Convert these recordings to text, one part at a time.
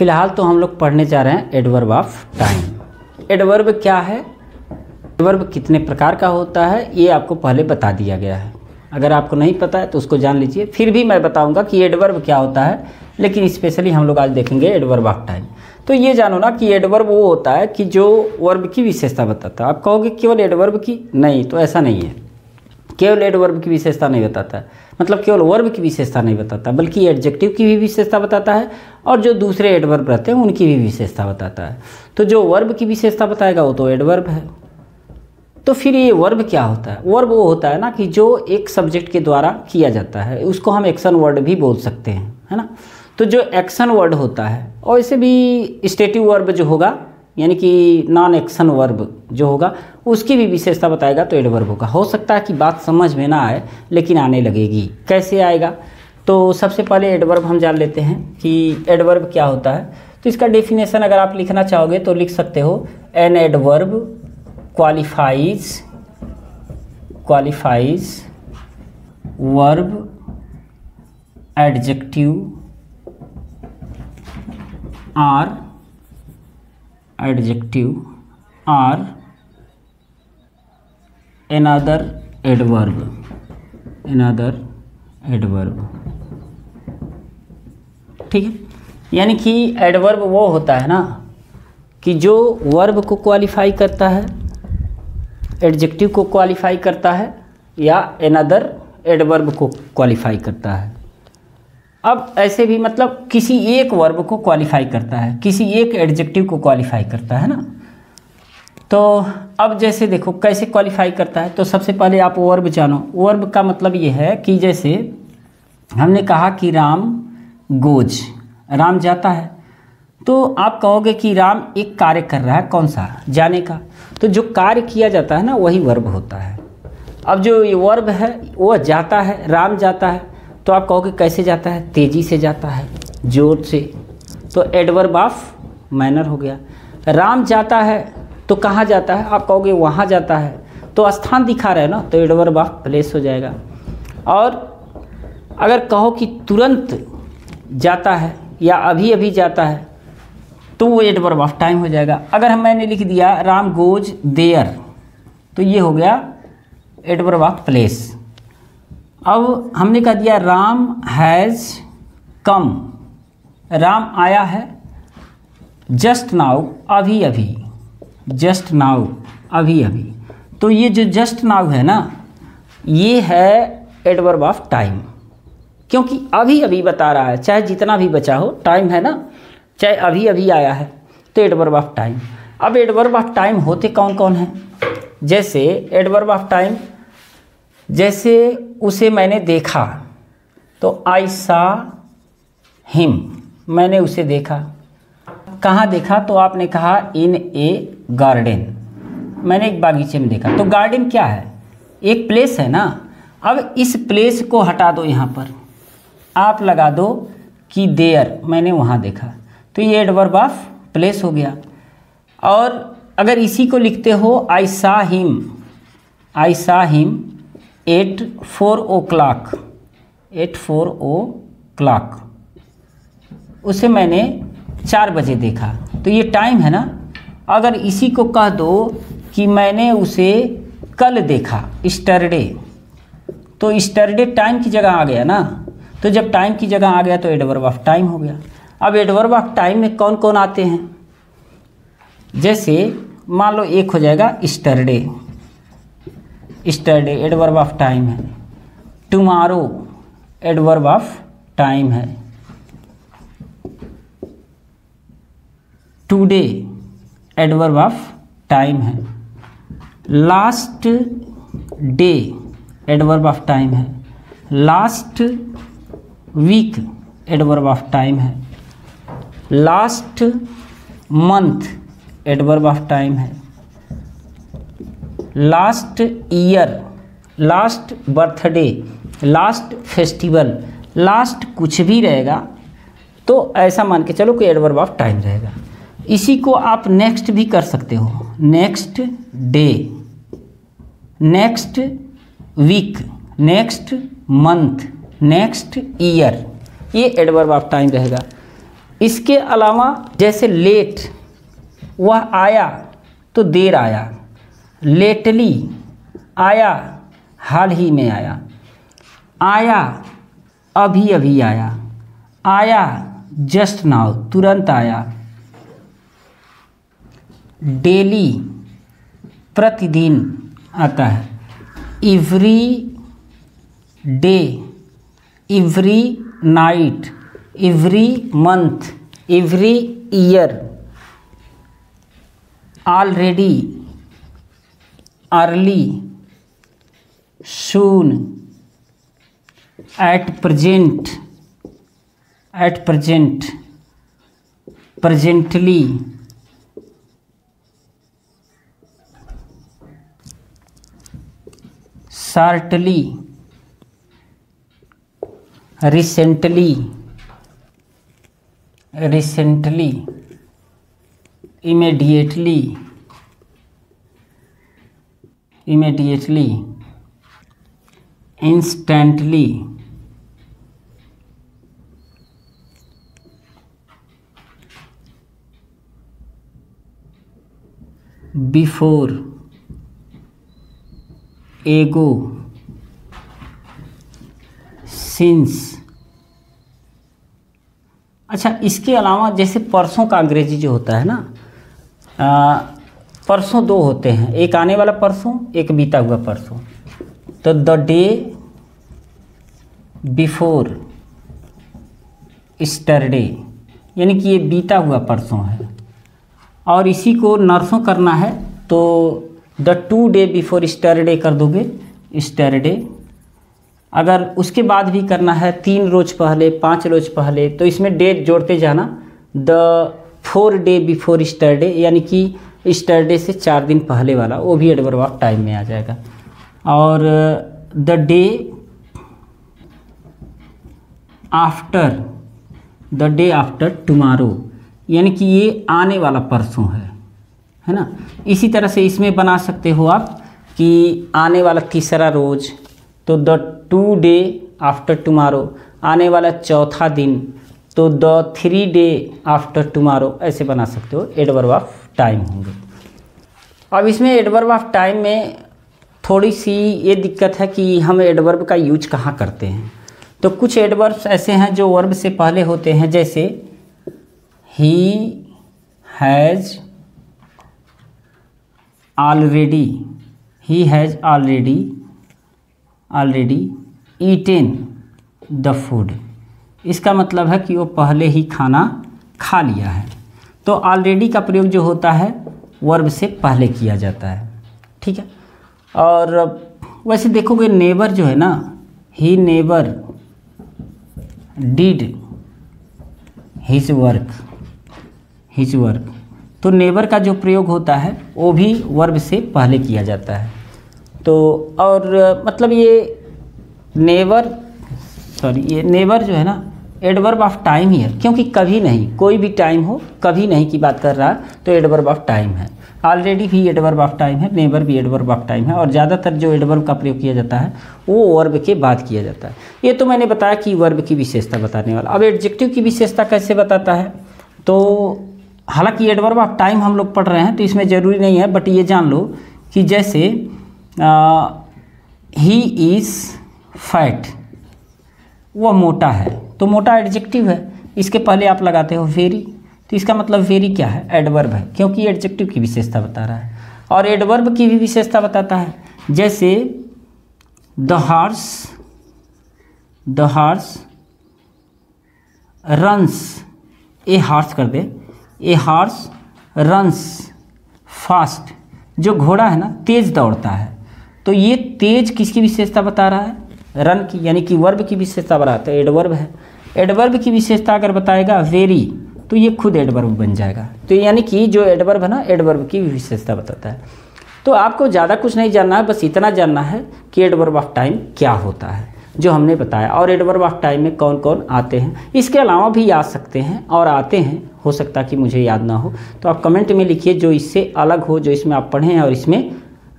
फिलहाल तो हम लोग पढ़ने जा रहे हैं एडवर्ब ऑफ टाइम। एडवर्ब क्या है, एडवर्ब कितने प्रकार का होता है, ये आपको पहले बता दिया गया है। अगर आपको नहीं पता है तो उसको जान लीजिए, फिर भी मैं बताऊंगा कि एडवर्ब क्या होता है, लेकिन स्पेशली हम लोग आज देखेंगे एडवर्ब ऑफ टाइम। तो ये जानो ना कि एडवर्ब वो होता है कि जो वर्ब की विशेषता बताता है। आप कहोगे केवल एडवर्ब की, नहीं, तो ऐसा नहीं है। केवल एडवर्ब की विशेषता नहीं बताता है, मतलब केवल वर्ब की विशेषता नहीं बताता, बल्कि एडजेक्टिव की भी विशेषता बताता है और जो दूसरे एडवर्ब रहते हैं उनकी भी विशेषता बताता है। तो जो वर्ब की विशेषता बताएगा वो तो एडवर्ब है। तो फिर ये वर्ब क्या होता है? वर्ब वो होता है ना कि जो एक सब्जेक्ट के द्वारा किया जाता है, उसको हम एक्शन वर्ड भी बोल सकते हैं, है ना। तो जो एक्शन वर्ड होता है, और ऐसे भी स्टेटिव वर्ब जो होगा, यानी कि नॉन एक्शन वर्ब जो होगा, उसकी भी विशेषता बताएगा तो एडवर्ब होगा। हो सकता है कि बात समझ में ना आए, लेकिन आने लगेगी। कैसे आएगा? तो सबसे पहले एडवर्ब हम जान लेते हैं कि एडवर्ब क्या होता है। तो इसका डेफिनेशन अगर आप लिखना चाहोगे तो लिख सकते हो, an adverb qualifies verb adjective or another adverb। ठीक है, यानी कि एडवर्ब वो होता है ना कि जो वर्ब को क्वालिफाई करता है, एडजेक्टिव को क्वालिफाई करता है, या अनदर एडवर्ब को क्वालिफाई करता है। अब ऐसे भी मतलब किसी एक वर्ब को क्वालिफाई करता है, किसी एक एडजेक्टिव को क्वालिफाई करता है ना। तो अब जैसे देखो कैसे क्वालिफाई करता है। तो सबसे पहले आप वर्ब जानो। वर्ब का मतलब ये है कि जैसे हमने कहा कि राम गोज, राम जाता है, तो आप कहोगे कि राम एक कार्य कर रहा है, कौन सा? जाने का। तो जो कार्य किया जाता है ना वही वर्ब होता है। अब जो ये वर्ब है वो जाता है, राम जाता है, तो आप कहोगे कैसे जाता है? तेज़ी से जाता है, जोर से। तो एडवर्ब ऑफ मैनर हो गया। राम जाता है तो कहाँ जाता है? आप कहोगे वहाँ जाता है, तो स्थान दिखा रहे हैं ना, तो एडवर्ब ऑफ प्लेस हो जाएगा। और अगर कहो कि तुरंत जाता है या अभी अभी जाता है, तो वो एडवर्ब ऑफ टाइम हो जाएगा। अगर मैंने लिख दिया राम गोज देयर, तो ये हो गया एडवर्ब ऑफ प्लेस। अब हमने कह दिया राम हैज़ कम, राम आया है, जस्ट नाउ अभी अभी, जस्ट नाउ अभी अभी। तो ये जो जस्ट नाउ है ना, ये है एडवर्ब ऑफ टाइम, क्योंकि अभी अभी बता रहा है, चाहे जितना भी बचा हो, टाइम है ना, चाहे अभी अभी आया है, तो एडवर्ब ऑफ टाइम। अब एडवर्ब ऑफ टाइम होते कौन कौन हैं? जैसे एडवर्ब ऑफ टाइम, जैसे उसे मैंने देखा, तो आई सा हिम, मैंने उसे देखा। कहाँ देखा? तो आपने कहा इन ए गार्डन, मैंने एक बागीचे में देखा। तो गार्डन क्या है? एक प्लेस है ना। अब इस प्लेस को हटा दो, यहाँ पर आप लगा दो कि देयर, मैंने वहाँ देखा, तो ये एडवर्ब ऑफ प्लेस हो गया। और अगर इसी को लिखते हो आई सा हिम एट 4 o'clock, उसे मैंने 4 बजे देखा, तो ये टाइम है ना। अगर इसी को कह दो कि मैंने उसे कल देखा, स्टरडे, तो स्टरडे टाइम की जगह आ गया ना। तो जब टाइम की जगह आ गया तो एडवर्ब ऑफ टाइम हो गया। अब एडवर्ब ऑफ टाइम में कौन कौन आते हैं? जैसे मान लो एक हो जाएगा स्टरडे, एडवर्ब ऑफ टाइम है। टुमारो एडवर्ब ऑफ टाइम है। टुडे एडवर्ब ऑफ टाइम है। Last day adverb of time है। Last week adverb of time है। Last month adverb of time है। Last year, last birthday, last festival, last कुछ भी रहेगा तो ऐसा मान के चलो कि एडवर्ब ऑफ टाइम रहेगा। इसी को आप नेक्स्ट भी कर सकते हो, next day, next week, next month, next year, ये एडवर्ब ऑफ टाइम रहेगा। इसके अलावा जैसे लेट, वह आया तो देर आया, लेटली आया हाल ही में आया, आया अभी अभी आया, आया जस्ट नाउ तुरंत आया, डेली प्रतिदिन आता है, every day, every night, every month, every year, already, early, soon, at present, at present, presently, shortly, recently, recently, immediately, immediately, instantly, before, एगो, सिंस। अच्छा, इसके अलावा जैसे परसों का अंग्रेजी जो होता है ना, परसों दो होते हैं, एक आने वाला परसों, एक बीता हुआ परसों। तो द डे बिफोर स्टरडे, यानी कि ये बीता हुआ परसों है। और इसी को नर्सों करना है तो द 2 डे बिफोर स्टरडे कर दोगे, स्टरडे। अगर उसके बाद भी करना है 3 रोज पहले, 5 रोज पहले, तो इसमें डेट जोड़ते जाना, द 4 डे बिफोर स्टरडे, यानी कि स्टरडे से 4 दिन पहले वाला, वो भी एडवर्ब ऑफ टाइम में आ जाएगा। और the day after, the day after tomorrow, यानी कि ये आने वाला परसों है ना। इसी तरह से इसमें बना सकते हो आप कि आने वाला तीसरा रोज, तो द 2 डे आफ्टर टुमारो, आने वाला चौथा दिन, तो द 3 डे आफ्टर टुमारो, ऐसे बना सकते हो, एडवर्ब ऑफ टाइम होंगे। अब इसमें एडवर्ब ऑफ टाइम में थोड़ी सी ये दिक्कत है कि हम एडवर्ब का यूज कहाँ करते हैं। तो कुछ एडवर्ब्स ऐसे हैं जो वर्ब से पहले होते हैं, जैसे he has already, he has already, already eaten the food. इसका मतलब है कि वो पहले ही खाना खा लिया है। तो ऑलरेडी का प्रयोग जो होता है वर्ब से पहले किया जाता है, ठीक है। और वैसे देखोगे नेवर जो है ना, he never did his work, his work, तो नेवर का जो प्रयोग होता है वो भी वर्ब से पहले किया जाता है। तो और मतलब ये नेवर, सॉरी, ये नेवर जो है ना एडवर्ब ऑफ टाइम ही है, क्योंकि कभी नहीं, कोई भी टाइम हो, कभी नहीं की बात कर रहा है, तो एडवर्ब ऑफ टाइम है। ऑलरेडी भी एडवर्ब ऑफ टाइम है, नेवर भी एडवर्ब ऑफ टाइम है। और ज़्यादातर जो एडवर्ब का प्रयोग किया जाता है वो वर्ब के बाद किया जाता है। ये तो मैंने बताया कि वर्ब की विशेषता बताने वाला। अब एडजेक्टिव की विशेषता कैसे बताता है, तो हालांकि एडवर्ब ऑफ टाइम हम लोग पढ़ रहे हैं तो इसमें ज़रूरी नहीं है, बट ये जान लो कि जैसे ही इज़ फैट, वह मोटा है, तो मोटा एडजेक्टिव है, इसके पहले आप लगाते हो वेरी, तो इसका मतलब वेरी क्या है, एडवर्ब है, क्योंकि एडजेक्टिव की विशेषता बता रहा है। और एडवर्ब की भी विशेषता बताता है, जैसे the horse runs, a horse कर दे, ए हॉर्स रन्स फास्ट, जो घोड़ा है ना तेज दौड़ता है, तो ये तेज किसकी विशेषता बता रहा है, रन की, यानी कि वर्ब की विशेषता बताता है, एडवर्ब है। एडवर्ब की विशेषता अगर बताएगा वेरी, तो ये खुद एडवर्ब बन जाएगा। तो यानी कि जो एडवर्ब है ना, एडवर्ब की विशेषता बताता है। तो आपको ज़्यादा कुछ नहीं जानना है, बस इतना जानना है कि एडवर्ब ऑफ टाइम क्या होता है, जो हमने बताया, और एडवर्ब ऑफ टाइम में कौन कौन आते हैं। इसके अलावा भी आ सकते हैं और आते हैं, हो सकता कि मुझे याद ना हो, तो आप कमेंट में लिखिए जो इससे अलग हो, जो इसमें आप पढ़े हैं और इसमें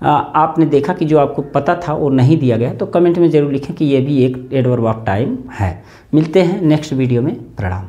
आपने देखा कि जो आपको पता था वो नहीं दिया गया, तो कमेंट में ज़रूर लिखें कि ये भी एक एडवर्ब ऑफ टाइम है। मिलते हैं नेक्स्ट वीडियो में। प्रणाम।